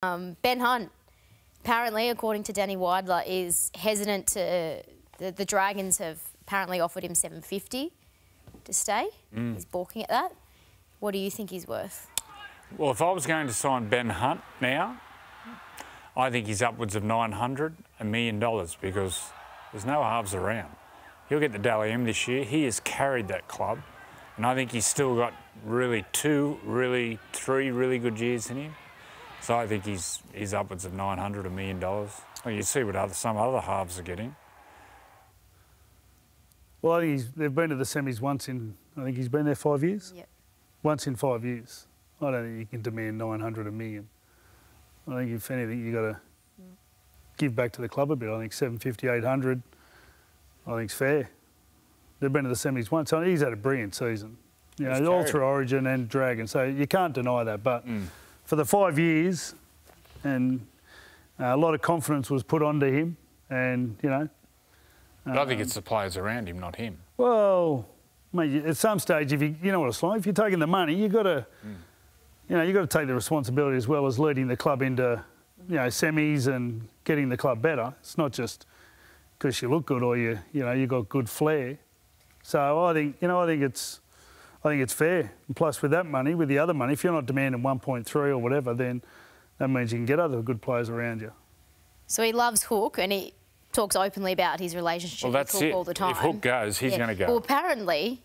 Ben Hunt, apparently, according to Danny Weidler, is hesitant to... The Dragons have apparently offered him $750 to stay. He's balking at that. What do you think he's worth? Well, if I was going to sign Ben Hunt now, I think he's upwards of $900, $1 million, because there's no halves around. He'll get the Dally M this year. He has carried that club, and I think he's still got really three really good years in him. So I think he's upwards of $900, $1 million. Well, you see what some other halves are getting. Well, I think they've been to the semis once in, I think he's been there 5 years? Yep. Once in 5 years. I don't think you can demand $900, $1 million. I think if anything, you've got to give back to the club a bit. I think $750, $800, I think it's fair. They've been to the semis once. So he's had a brilliant season. You know, all through Origin and Dragon, so you can't deny that. But for the 5 years, and a lot of confidence was put onto him, and, you know... But I think it's the players around him, not him. Well, mate, at some stage, if you know what it's like, if you're taking the money, you've got to, you know, you've got to take the responsibility as well as leading the club into, you know, semis and getting the club better. It's not just because you look good or you know, you've got good flair. So I think, you know, I think it's fair. And plus, with that money, with the other money, if you're not demanding 1.3 or whatever, then that means you can get other good players around you. So he loves Hook, and he talks openly about his relationship with Hook all the time. If Hook goes, he's going to go. Well, apparently,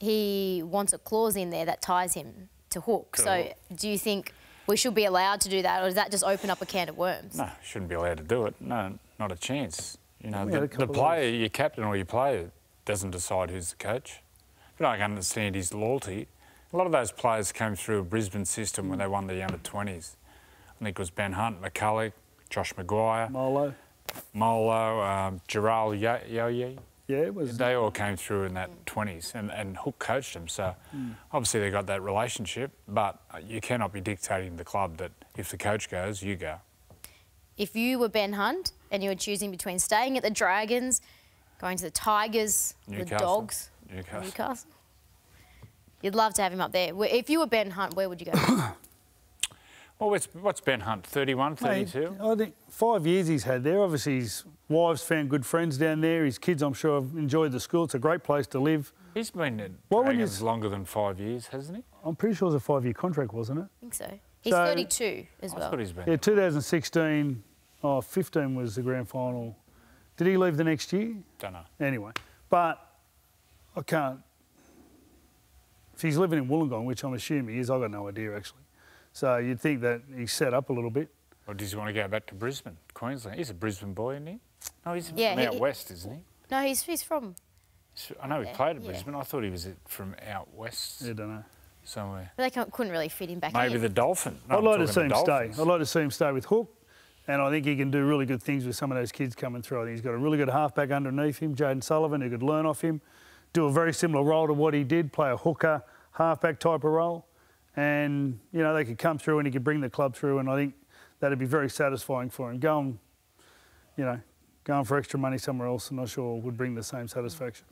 he wants a clause in there that ties him to Hook. Cool. So do you think we should be allowed to do that, or does that just open up a can of worms? No, shouldn't be allowed to do it. No, not a chance. You know, the player, your captain or your player, doesn't decide who's the coach. But I can understand his loyalty. A lot of those players came through a Brisbane system when they won the under-20s. I think it was Ben Hunt, McCulloch, Josh Maguire, Molo, Gerald Yo-Yo. Yeah, it was. They all came through in that 20s, and Hook coached them. So obviously they got that relationship, but you cannot be dictating the club that if the coach goes, you go. If you were Ben Hunt and you were choosing between staying at the Dragons, going to the Tigers, the Dogs, Newcastle, you'd love to have him up there. If you were Ben Hunt, where would you go? Well, what's Ben Hunt, 31, 32? Mate, I think 5 years he's had there. Obviously, his wife's found good friends down there. His kids, I'm sure, have enjoyed the school. It's a great place to live. He's been at Dragons longer than 5 years, hasn't he? I'm pretty sure it was a 5-year contract, wasn't it? I think so. He's 32 as well. I thought he's been. Yeah, 2016, 15 was the grand final. Did he leave the next year? Don't know. Anyway, but I can't... If he's living in Wollongong, which I'm assuming he is, I've got no idea, actually. So you'd think that he's set up a little bit. Or does he want to go back to Brisbane, Queensland? He's a Brisbane boy, isn't he? No, he's from out west, isn't he? No, he's from... I know he played at Brisbane. I thought he was from out west. I don't know. Somewhere. But they couldn't really fit him back in. Maybe the Dolphin. No, I'd like to see him stay. I'd like to see him stay with Hook. And I think he can do really good things with some of those kids coming through. I think he's got a really good halfback underneath him, Jaden Sullivan, who could learn off him, do a very similar role to what he did, play a hooker, halfback type of role. And, you know, they could come through and he could bring the club through, and I think that'd be very satisfying for him. Going for extra money somewhere else, I'm not sure would bring the same satisfaction.